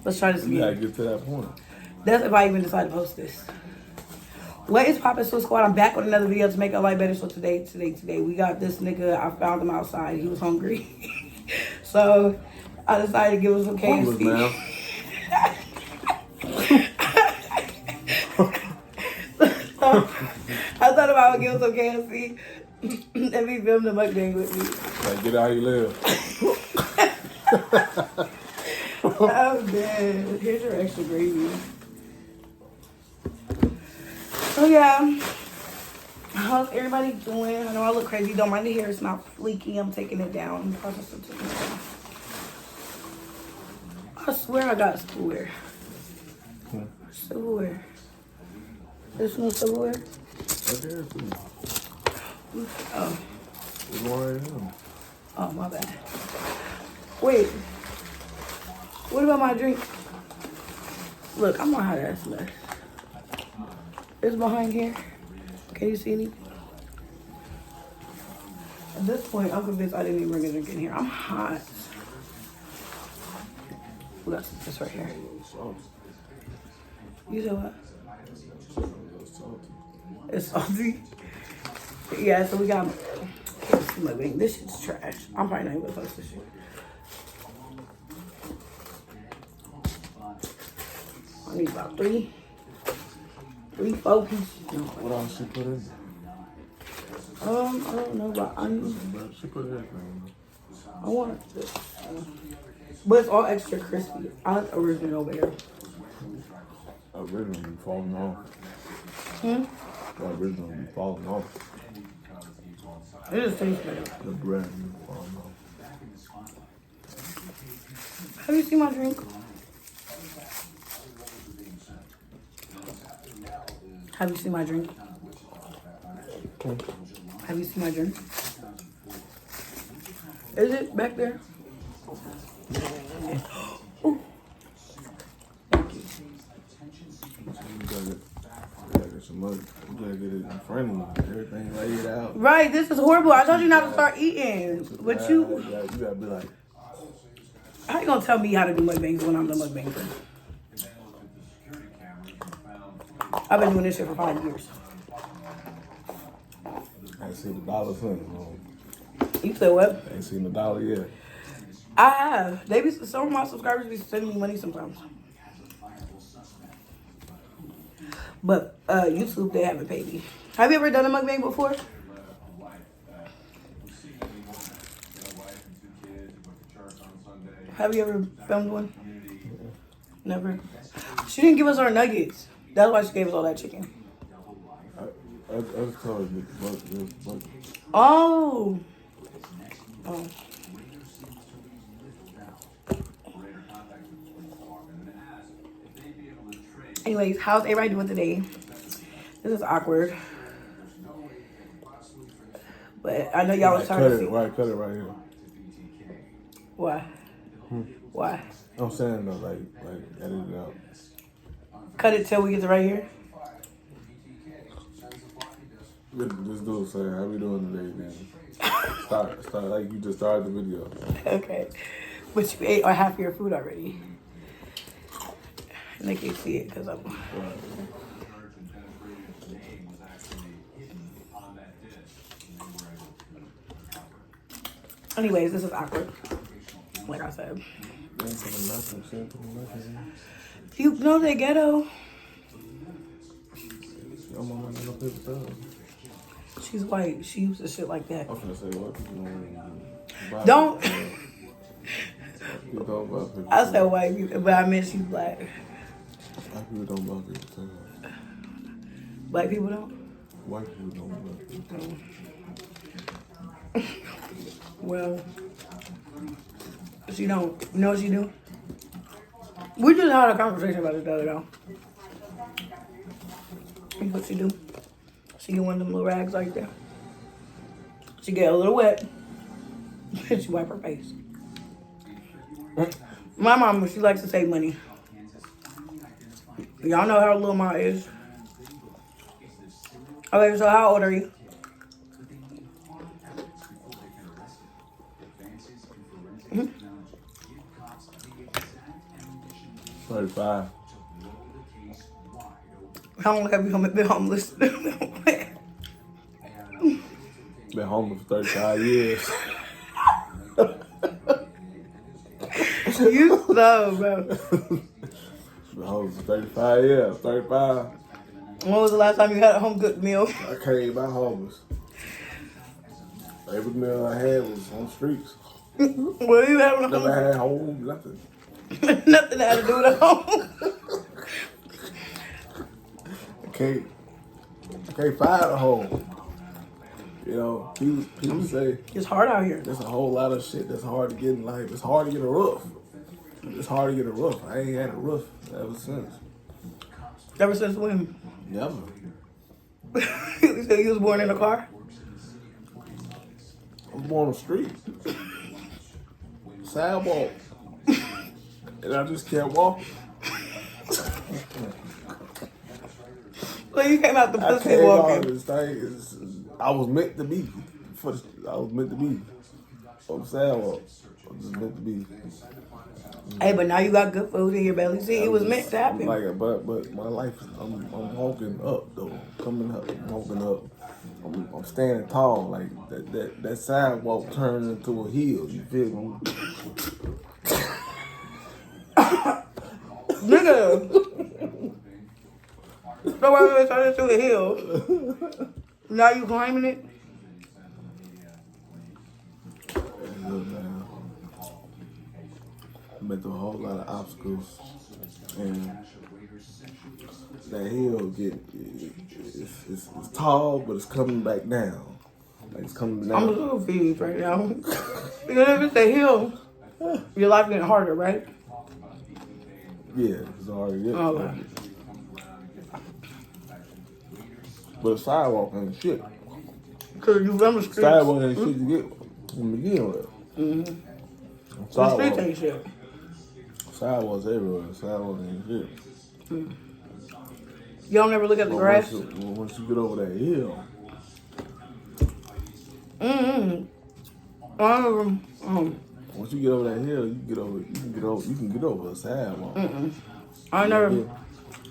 Let's try this again. You gotta get to that point. That's if I even decide to post this. What is poppin', Swiss Squad? I'm back with another video to make our life better. So today, we got this nigga. I found him outside. He was hungry. So I decided to give him some KFC. So I thought about give him some KFC and be filming the mukbang with me. Like, get how you live. Oh, man. Here's your extra gravy. So, yeah. How's everybody doing? I know I look crazy. Don't mind the hair. It's not fleeky. I'm taking it down. I'm process of taking it down. I swear I got silverware. Silverware. There's no silverware? Okay, Oh. right. Oh, my bad. Wait. What about my drink? Look, I'm gonna hide that mess. It's behind here. Can you see anything? At this point, I'm convinced I didn't even bring a drink in here. I'm hot. Ooh, that's this right here. You said what? It's salty. Yeah, so we got mukbang. This shit's trash. I'm probably not even gonna post this shit. I need about three, 4 pieces. No. What else she put in? I don't know, but She put everything. I want this. But it's all extra crispy. I like the original over here. Originally falling off. The originally falling off. It just tastes better. The bread falling off. Have you seen my drink? Have you seen my drink? Have you seen my drink? Is it back there? Ooh. Thank you. You gotta get some money. You gotta get it in front of you. Everything laid out. Right, this is horrible. I told you not to start eating. But you gotta be like, how you gonna tell me how to do mukbangs when I'm the mukbanger? I've been doing this shit for 5 years. I ain't seen the dollar since. You said what? I ain't seen the dollar yet. I have. Some of my subscribers be sending me money sometimes. But YouTube, they haven't paid me. Have you ever done a mukbang before? Have you ever filmed one? Never. She didn't give us our nuggets. That's why she gave us all that chicken. I was told you, but. Oh. Anyways, how's everybody doing today? This is awkward. But I know y'all was trying to see. Cut it right here. Why? Why? I'm saying though, like edit it out. Cut it till we get to right here? This dude saying, how we doing today, man? Start like you just started the video. Okay. But you ate half your food already. And they can't see it because I'm... Anyways, this is awkward. Like I said. You know they ghetto. She's white. She uses shit like that. I'm gonna say what? Don't. I said white people, but I meant she's black. Black people don't buy people. Black people don't? White people don't buy people. Well, she don't. You know what she do? We just had a conversation about it the other day. You know what she do? She get one of them little rags right there. She get a little wet. She wipe her face. My mama, she likes to save money. Y'all know how little Ma is. Okay, so how old are you? 35. How long have you been homeless? Been homeless for 35 years. You so, bro. Been homeless for 35 years. 35. When was the last time you had a home cooked meal? I came back homeless. Every meal I had was on the streets. Well, you having a Never home? had home, nothing. Nothing had to do with a home. I can't find a home. You know, people say It's hard out here. there's a whole lot of shit that's hard to get in life. It's hard to get a roof. It's hard to get a roof. I ain't had a roof ever since. Ever since when? Never. You said you was born in a car? I was born on the street. Sidewalk. And I just kept walking. So you came out the I pussy came out walking. this thing. I was meant to be. I was meant to be on the sidewalk. I was just meant to be. Hey, but now you got good food in your belly. See, it was meant to happen. But my life, I'm walking up though, coming up, walking up. I'm standing tall, like that sidewalk turned into a hill. You feel me? Nigga. So why would it turn into a hill? Now you climbing it? Man. I been through a whole lot of obstacles, and that hill it's tall, but it's coming back down. Like it's coming down. I'm a little confused right now. Because if it's a hill, your life getting harder, right? Yeah, it's already there. Okay. But a sidewalk ain't shit. Because you run the streets. Sidewalk ain't shit to get to begin with. Mm-hmm. The Sidewalk, streets ain't shit. sidewalks everywhere. Sidewalk ain't shit. You don't ever look at the But grass? once you get over that hill, once you get over that hill, you can get over a sidewalk. I ain't never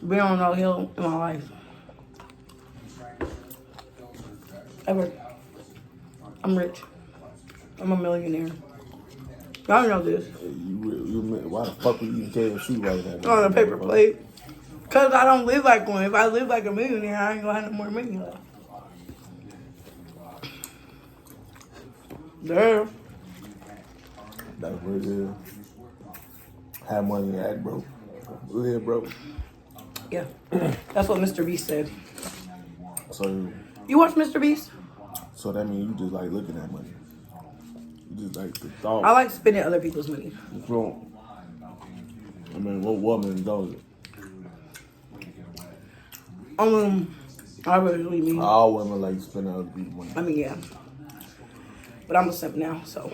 been on no hill in my life. Ever. I'm rich. I'm a millionaire. Y'all know this. Why the fuck are you eating KFC right now? On a paper plate. Because I don't live like one. If I live like a millionaire, I ain't gonna have no more money left. There. That's what it is. Have money, act broke. Live broke. Yeah. That's what Mr. Beast said. So You watch Mr. Beast? that means you just like looking at money. You just like the thought. I like spending other people's money. You don't. I mean, what woman does it? I really mean. All women like spending other people's money. I mean, yeah. But I'm a simp now, so.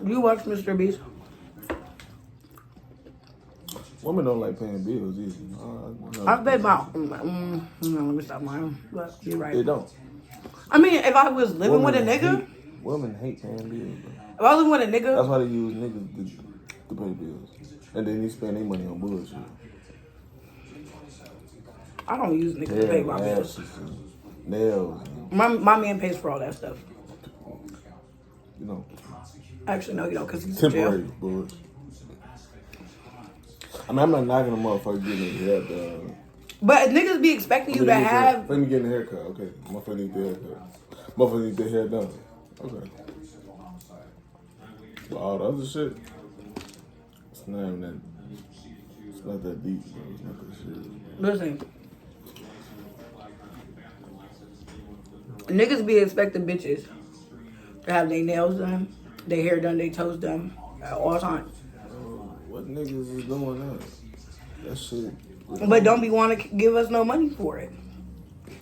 You watch Mr. Beast? Women don't like paying bills either. I bet about. Let me stop mine. But you're right. They don't. I mean, if I was living with a nigga, Women hate paying bills, bro. if I was living with a That's nigga, why they use niggas to pay bills. And then they spend their money on bullshit. I don't use niggas to pay my bills. lashes and nails and, My man pays for all that stuff. you know, Actually, no, you don't, because he's in temporary jail. bullshit. I mean, I'm not knocking a motherfucker getting their hair done. But niggas be expecting you to have. Let me get a haircut. Okay. Motherfucker need their haircut. Motherfucker need their hair done. Okay. But all the other shit, it's not even that. It's not that deep, bro. It's not that shit. Listen. Niggas be expecting bitches to have their nails done, their hair done, their toes done at all times. What niggas is doing that? That shit. But don't be want to give us no money for it.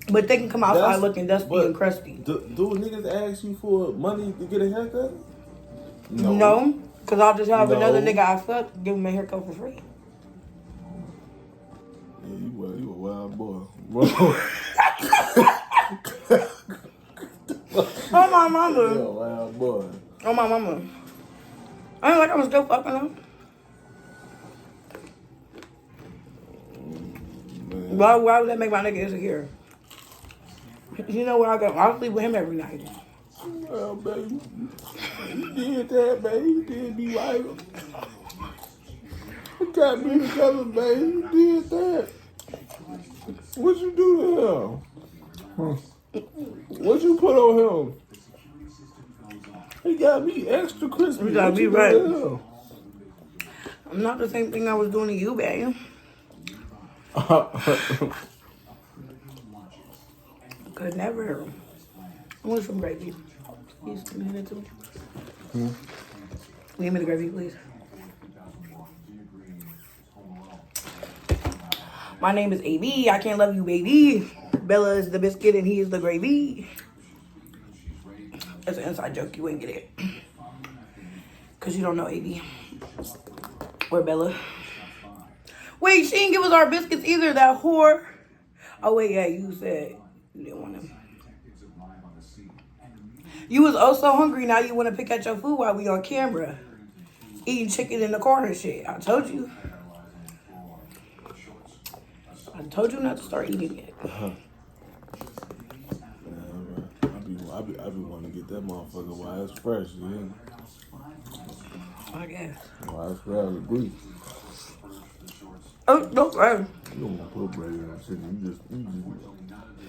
But they can come outside looking dusty and crusty. Do niggas ask you for money to get a haircut? No, because I'll just have No. another nigga I fuck give him a haircut for free. Yeah, you a wild boy. Bro. Oh my mama. You a wild boy. Oh my mama. I ain't like I'm still fucking him. Why would that make my nigga insecure? You know where I sleep with him every night. Well, baby, you did that, baby. You did me right. We can't be together, baby. You did that. What you do to him? What you put on him? He got me extra crispy. You gotta be right. I'm not the same thing I was doing to you, babe. Could never. I want some gravy. Please, can you hand it to me? Give me the gravy, please. My name is AB. I can't love you, baby. Bella is the biscuit and he is the gravy. It's an inside joke. You ain't get it. Because you don't know AB. Or Bella. Wait, she didn't give us our biscuits either, that whore. Oh, wait, yeah, you said you didn't want them. You was oh so hungry, now you want to pick at your food while we on camera. Eating chicken in the corner shit. I told you. I told you not to start eating it. I be wanting to get that motherfucker while it's fresh, yeah. I guess. While it's rather brief. Oh, no, right. You don't want to put gravy on chicken.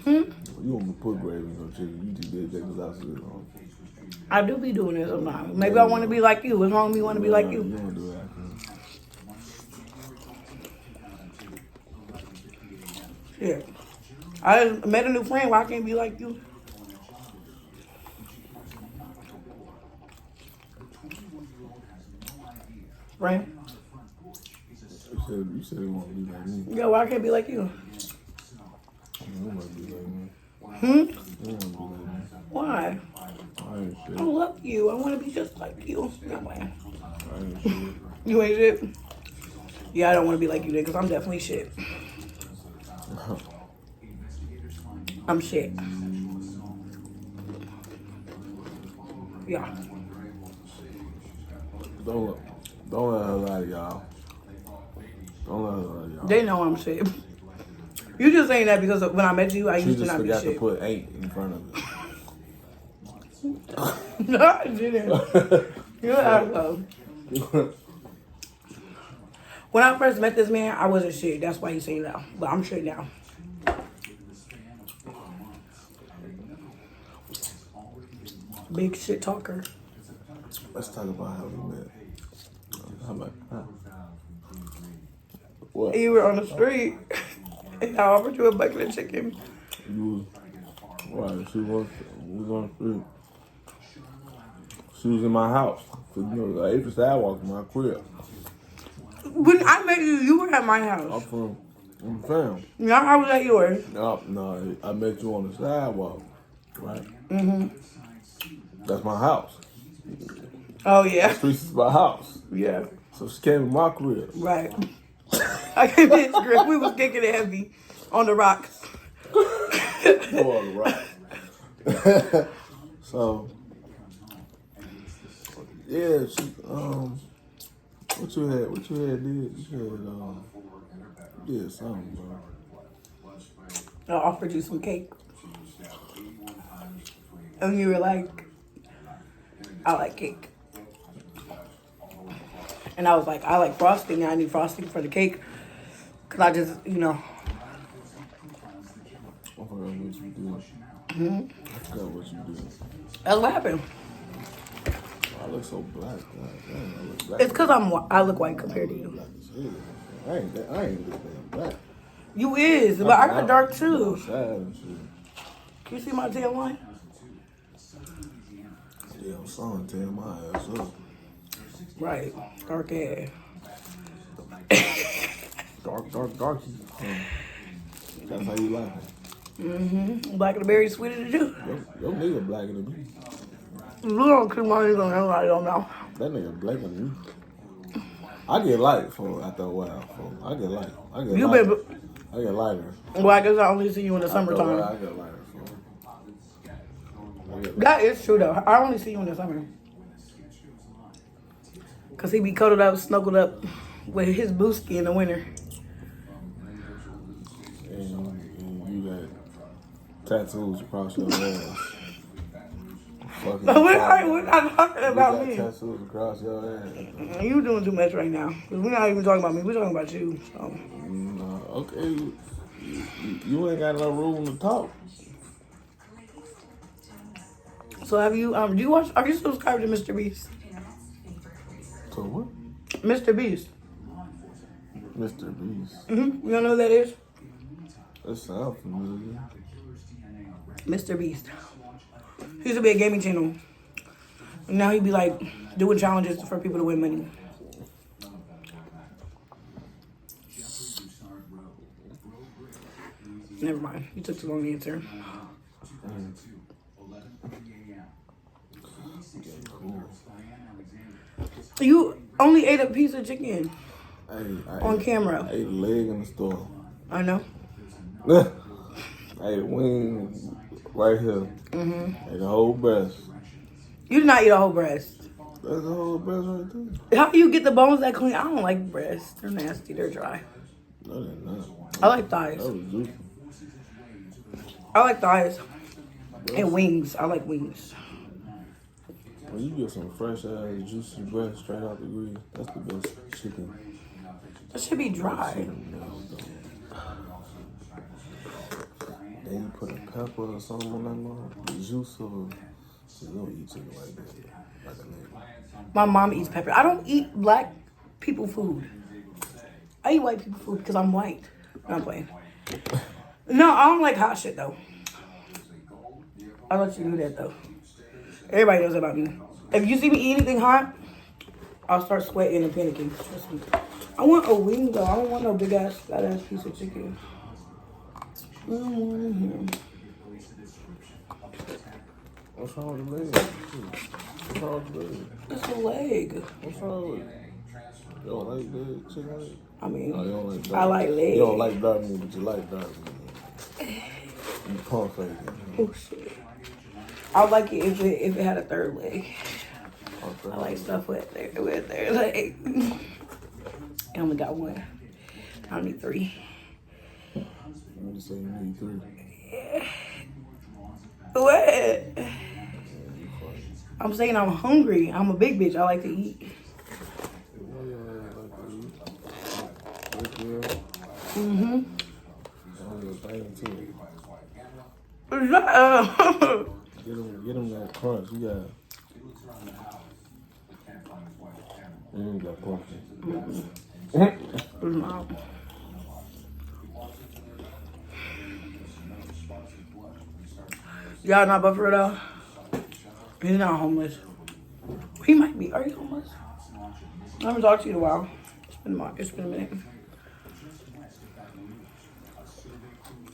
You don't want to put gravy on chicken. You just did that because I said on. I do be doing it sometimes. Maybe I want to be like you. What's wrong with me want to be like you? You don't do that. Yeah. I just met a new friend. Why I can't be like you? Friend? You said you want to be like me. Yeah, why I can't be like you? You want to be like me. Hmm? You want to be like me. Why? I ain't shit. I love you. I want to be just like you. No way. I ain't shit. You ain't shit? Yeah, I don't want to be like you then, because I'm definitely shit. I'm shit. Yeah. Don't let her lie to y'all. Don't let her lie to y'all. They know I'm shit. You just saying that because when I met you, I used to not be shit. She just forgot to put 8 in front of it. No, I didn't. You're an asshole. When I first met this man, I wasn't shit. That's why he's saying that. But I'm shit now. Big shit talker. Let's talk about how we met. How about what? You were on the street, and I offered you a bucket of chicken. You was right. We was on the street. She was in my house. So, you know, I ate the sidewalk in my crib. When I met you, you were at my house. I'm from fam. No, I was at yours. No, I met you on the sidewalk, right? Mm-hmm. That's my house. Oh, yeah. The streets is my house. Yeah. So she came to my crib. Right. I came to his crib. We was kicking it heavy on the rocks. Go on the rock. So, yeah, she, what you had did? You did something, bro. I offered you some cake. And you were like, I like cake. And I was like, I like frosting. I need frosting for the cake. Because I just, you know. I forgot what you did. I forgot what you did. That's what happened. I look so black. Damn, I look black. It's because I look white compared to you. Black as hell. I ain't this damn black. You is, but I got dark too. Sad and shit. Can you see my tail line? Yeah, I'm son tearing my ass up. Right. Dark hair. Darky. That's how you like it. Mm-hmm. Black and the berry sweeter than you. Your nigga blacker than me. You don't keep my nigga on everybody don't know. That nigga blacker than me. I get light for after a while. I get light. I get lighter. Well, I guess I only see you in the summertime. I get lighter. That is true though. I only see you in the summer. Cause he be cuddled up, snuggled up with his booski in the winter. And you got tattoos across your ass. Fucking We're not talking about me. Tattoos across your ass. You doing too much right now. Cause we're not even talking about me. We're talking about you. So. Okay. You ain't got no room to talk. So have you do you watch? Are you subscribed to Mr. Beast? So what? Mr. Beast. Mr. Beast. You don't know who that is? That sounds familiar. Mr. Beast. He used to be a gaming channel. And now he be like doing challenges for people to win money. Never mind. You took too long to answer. You only ate a piece of chicken on camera. I ate a leg in the store. I know. I ate wings right here. Ate a whole breast. You did not eat a whole breast. That's a whole breast right there. How do you get the bones that clean? I don't like breasts. They're nasty. They're dry. No, they're not. I like thighs. That was juicy. I like thighs. And wings. I like wings. When you get some fresh ass juicy breast straight out the grill, that's the best chicken. That should be dry. Then you put a pepper or something on that mother. The juice of it. So you don't eat chicken like that. Like a nigga. My mom eats pepper. I don't eat black people food. I eat white people food because I'm white. No, I'm playing. No, I don't like hot shit though. I'll let you do that though. Everybody knows about me. If you see me eat anything hot, I'll start sweating and panicking. Trust me. I want a wing though. I don't want no big ass, fat ass piece of chicken. What's wrong with the leg? What's wrong with the leg? It's a leg. What's wrong with it? You don't like the chicken leg? I mean, No, you don't like dark. I like legs. You don't like dark meat, but you like dark meat. You pump fake it. Oh shit. I like it if it had a third leg. I like stuff with their leg. I only got one. I don't need three. You just say you need 3. What? I'm saying I'm hungry. I'm a big bitch. I like to eat. Get them that crunch. You got. You got crunch. Y'all not Buffer though? He's not homeless. He might be. Are you homeless? I haven't talked to you in a while. It's been a minute.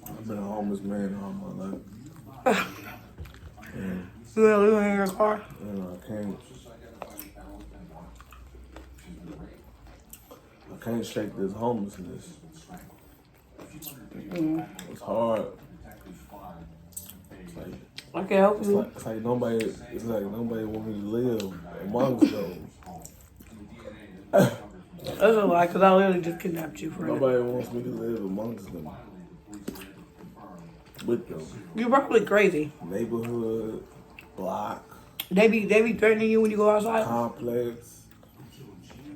I've been a homeless man all my life. You gonna leave him in your car? I can't shake this homelessness. It's hard. I can help you. It's like nobody want me to live amongst those. That's a lie, because I literally just kidnapped you for Nobody wants me to live amongst them. With them. You're probably crazy. Neighborhood, block. They be threatening you when you go outside? Complex.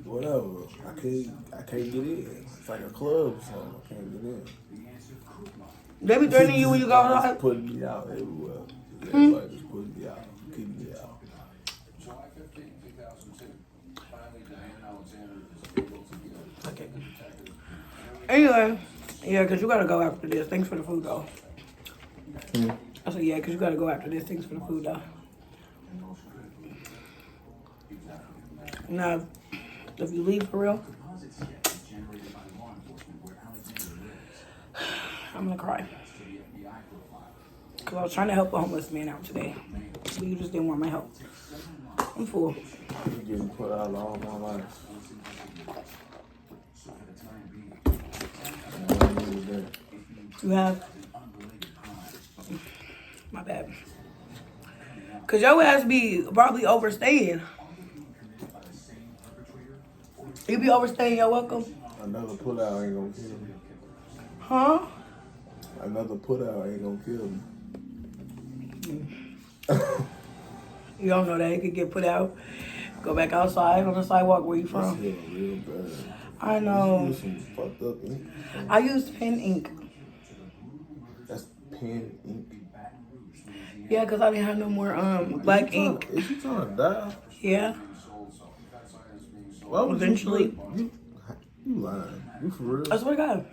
Whatever. I can't get in. It's like a club or something. I can't get in. They be threatening you when you go outside? Just putting me out everywhere. Everybody just putting me out. Keeping me out. Okay. Anyway, yeah, because you got to go after this. Thanks for the food, though. I said, yeah, because you got to go after this. Thanks for the food, though. Now, if you leave for real, I'm going to cry. Because I was trying to help a homeless man out today. But you just didn't want my help. I'm full. I'm getting put out all my life. You have? My bad. Because your ass be probably overstaying. You be overstaying your welcome? Another put out ain't gonna kill me. Huh? Another put out ain't gonna kill me. You don't know that. It could get put out. Go back outside on the sidewalk where you This from. hit real bad. I know. You use some fucked up ink. I used pen ink. That's pen ink. Yeah, because I didn't have no more black ink. Is you trying to die? Yeah. Why would Eventually. You lying. You for real? I swear to God.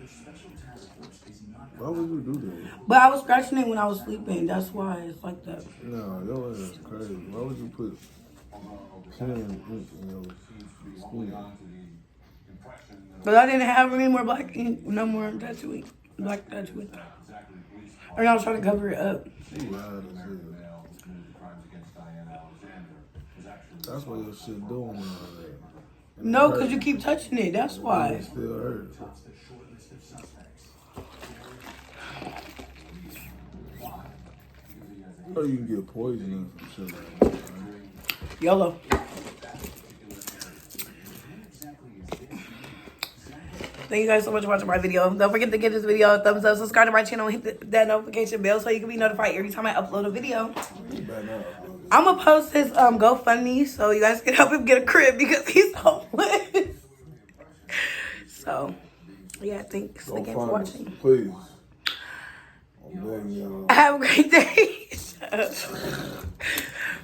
Why would you do that? But I was scratching it when I was sleeping. That's why it's like that. No, your ass is crazy. Why would you put pen ink in your skin? But I didn't have any more black ink. No more tattoo ink. Black tattoo ink. And I was trying to cover it up. You lied as hell. That's why your shit doing all that. No, because you keep touching it. That's why. It still hurts. Or you can get poisoned from shit like that. YOLO. Thank you guys so much for watching my video. Don't forget to give this video a thumbs up, subscribe to my channel, and hit that notification bell so you can be notified every time I upload a video. I'm gonna post his GoFundMe so you guys can help him get a crib because he's homeless. So, yeah, thanks again for watching. Please. I'm begging y'all. Have a great day.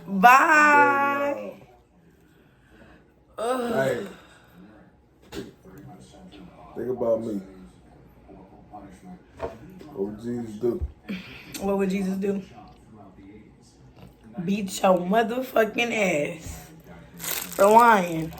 Bye. Hey. Think about me. What would Jesus do? What would Jesus do? Beat your motherfucking ass for lying.